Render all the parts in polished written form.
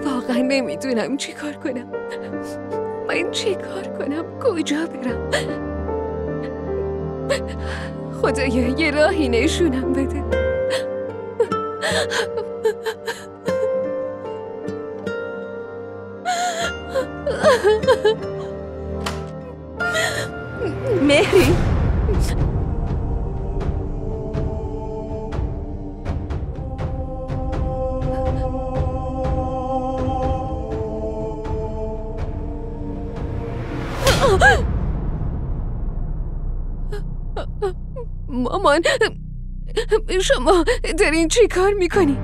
واقعا نمیدونم چی کار کنم. من چی کار کنم؟ کجا برم؟ خدایا یه راهی نشونم بده. مهری، مامان، شما دارین چی کار میکنی؟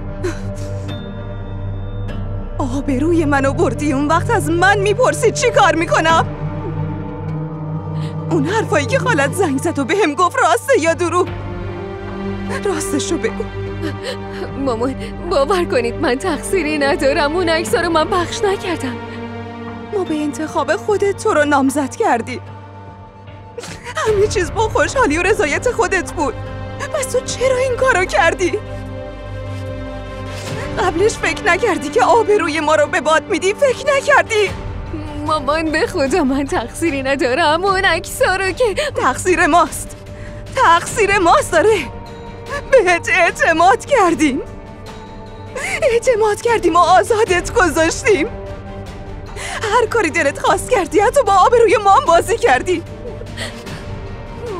آبروی منو بردی. اون وقت از من میپرسی چی کار میکنم؟ اون حرفایی که خالت زنگ زد و به هم گفت راسته یا دروغ؟ راستشو بگو. مامان باور کنید من تقصیری ندارم. اون عکس‌ها رو من پخش نکردم. ما به انتخاب خودت تو رو نامزد کردی. همه چیز با خوشحالی و رضایت خودت بود. پس تو چرا این کارو کردی؟ قبلش فکر نکردی که آبروی ما رو به باد میدی؟ فکر نکردی؟ مامان به خدا من تقصیری ندارم. اون عکس‌ها رو که تقصیر ماست. تقصیر ماست. داره بهت اعتماد کردیم. اعتماد کردیم و آزادت گذاشتیم. هر کاری دلت خواست کردی. حتی با آبروی ما هم بازی کردی.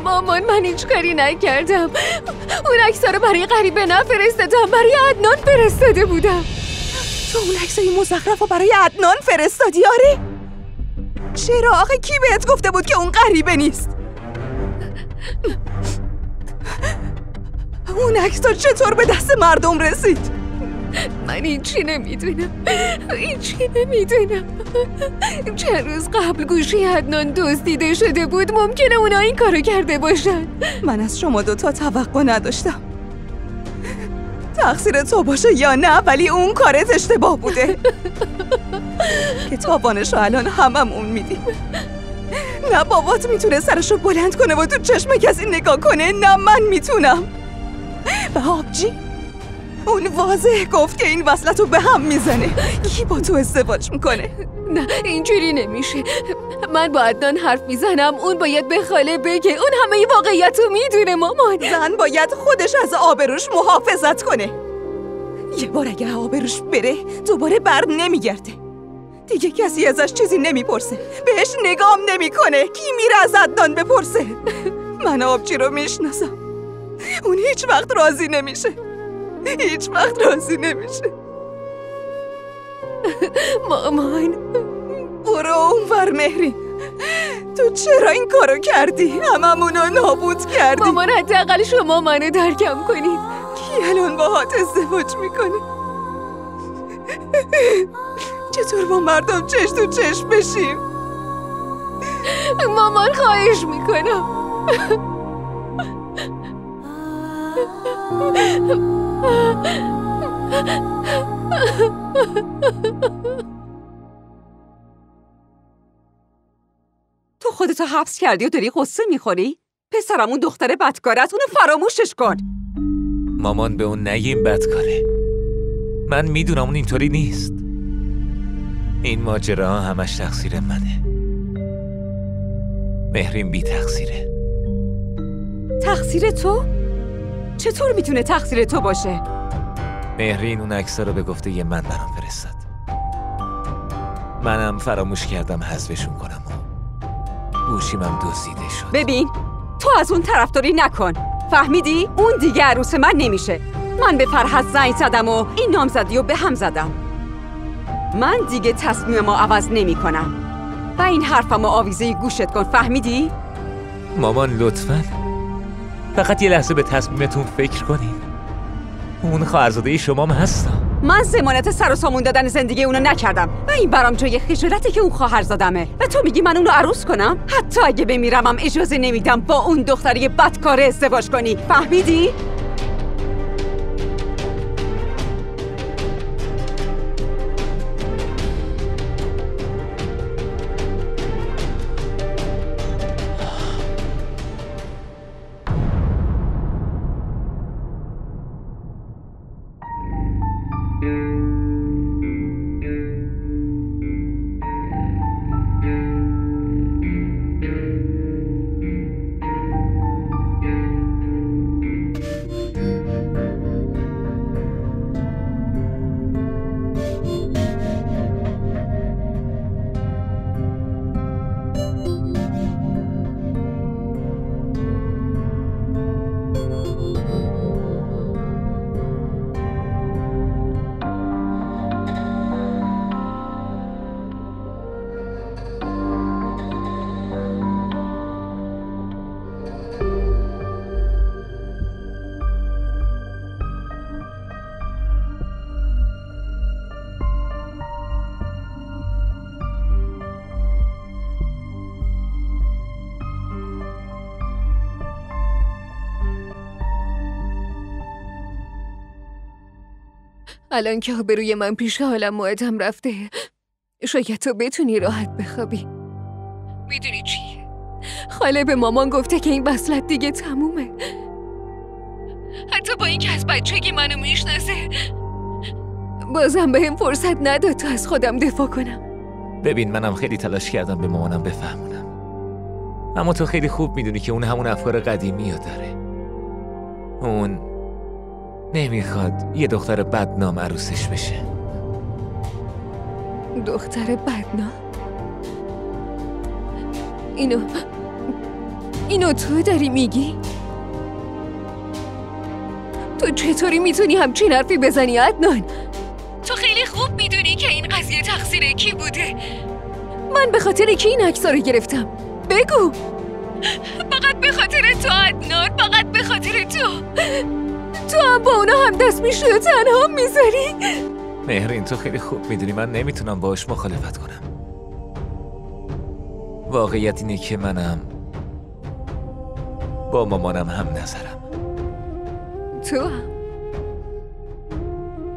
مامان من هیچ کاری نکردم. اون عکس‌ها رو برای غریبه نفرستادم، برای عدنان فرستاده بودم. تو اون عکسای مزخرف رو برای عدنان فرستادی؟ آره؟ چرا؟ آخه کی بهت گفته بود که اون غریبه نیست؟ اون عکس‌ها چطور به دست مردم رسید؟ من هیچی نمیدونم. چند روز قبل گوشی عدنان دزدیده شده بود. ممکنه اونا این کارو کرده باشن. من از شما دوتا توقع نداشتم. تقصیر تو باشه یا نه، ولی اون کارت اشتباه بوده. که تاوانشو الان هممون میدیم. نه بابات میتونه سرشو بلند کنه و تو چشم کسی نگاه کنه، نه من میتونم. و آبجی اون واضح گفت که این وصلتو به هم میزنه. کی با تو ازدواج میکنه؟ نه اینجوری نمیشه. من با عدنان حرف میزنم، اون باید به خاله بگه. اون همه واقعیتو میدونه مامان. زن باید خودش از آبروش محافظت کنه. یه بار اگه آبروش بره دوباره بر نمیگرده. دیگه کسی ازش چیزی نمیپرسه، بهش نگام نمیکنه. کی میره از عدنان بپرسه؟ من آبجی رو میشناسم. اون هیچ وقت راضی نمیشه. هیچ وقت راضی نمیشه. مامان برو اونور مهری. تو چرا این کارو کردی؟ هممونو نابود کردی. مامان حداقل شما منو درکم کنید. کی الان باهات ازدواج میکنه؟ چطور با مردم چش تو چش بشیم؟ مامان خواهش میکنم. تو خودتو حبس کردی و داری قصه میخوری؟ پسرم اون دختر بدکاره است، اونو فراموشش کن. مامان به اون نگیم بدکاره. من میدونم اون اینطوری نیست. این ماجرا همش تقصیر منه. مهرین بی تقصیره. تقصیر تو؟ چطور میتونه تقصیر تو باشه؟ مهرین اون عکس‌ها رو به گفته من برام فرستاد. منم فراموش کردم حذفشون کنم و گوشیمم دزدیده شد. ببین تو از اون طرفداری نکن، فهمیدی؟ اون دیگه عروس من نمیشه. من به فرحت زنگ زدم و این نامزدی رو به هم زدم. من دیگه تصمیممو عوض نمی کنم و این حرفمو آویزه گوشت کن، فهمیدی؟ مامان لطفاً فقط یه لحظه به تصمیمتون فکر کنین. اون خواهرزاده شمام هستم. من ضمانت سر و سامون دادن زندگی اونو نکردم و این برام جای خجالته که اون خواهرزادمه و تو میگی من اونو عروس کنم؟ حتی اگه بمیرمم اجازه نمیدم با اون دختری بدکاره ازدواج کنی، فهمیدی؟ الان که آبروی من پیش حالم معدم رفته، شاید تو بتونی راحت بخوابی. میدونی چیه؟ خاله به مامان گفته که این وصلت دیگه تمومه. حتی با این که از بچگی منو میشناسه بازم بهم فرصت نداد تا از خودم دفاع کنم. ببین منم خیلی تلاش کردم به مامانم بفهمونم، اما تو خیلی خوب میدونی که اون همون افکار قدیمی رو داره. اون نمیخواد یه دختر بدنام عروسش بشه. دختر بدنام؟ اینو تو داری میگی؟ تو چطوری میتونی همچین حرفی بزنی عدنان؟ تو خیلی خوب میدونی که این قضیه تقصیر کی بوده. من به خاطر کی این عکس‌ها رو گرفتم؟ بگو. فقط به خاطر تو عدنان، فقط به خاطر تو هم با اونا هم دست میشی و تنها میذاری؟ مهرین تو خیلی خوب میدونی من نمیتونم باهاش مخالفت کنم. واقعیت اینه که منم با مامانم هم نظرم. تو هم؟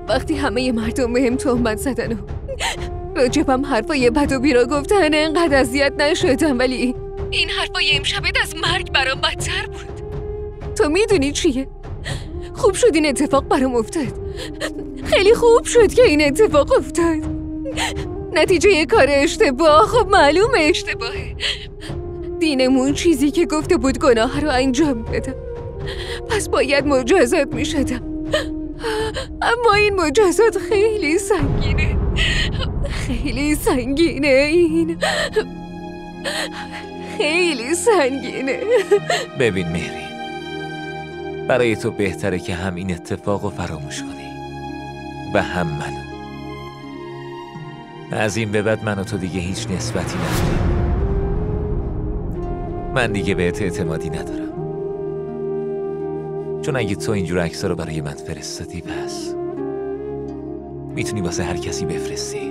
وقتی همه مردم بهم تهمت زدن و راجبم حرفای بد و بیرا گفتن انقدر اذیت نشدم، ولی این حرفای امشبت از مرگ برام بدتر بود. تو میدونی چیه؟ خوب شد این اتفاق برام افتاد. خیلی خوب شد که این اتفاق افتاد. نتیجه یه کار اشتباه خب معلومه اشتباهه. دینمون چیزی که گفته بود گناه رو انجام بدم، پس باید مجازات می شدم. اما این مجازات خیلی سنگینه، خیلی سنگینه. این خیلی سنگینه. ببین مهری، برای تو بهتره که هم این اتفاق رو فراموش کنی و هم منو. از این به بعد من و تو دیگه هیچ نسبتی نداریم. من دیگه بهت اعتمادی ندارم، چون اگه تو اینجور عکس‌ها رو برای من فرستادی پس میتونی واسه هر کسی بفرستی.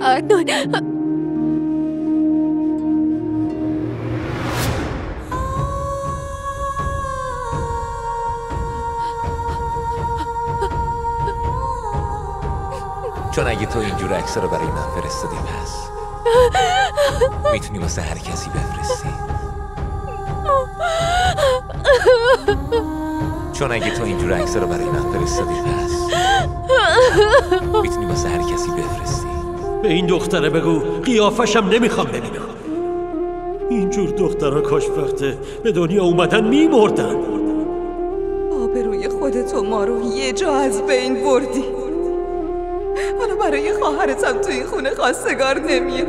چون اگه تو اینجور عکس‌ها رو برای من فرستادی پس میتونی واسه هر کسی بفرستی. چون اگه تو اینجور عکس‌ها رو برای من فرستادی پس میتونی واسه هر کسی بفرستی. به این دختره بگو قیافشم نمیخوام ببینم. اینجور دخترها کاش وقته به دنیا اومدن میمردن. آبروی خودتو ما رو یه جا از بین بردی. حالا برای خواهرتم تو این خونه خواستگار نمیاد.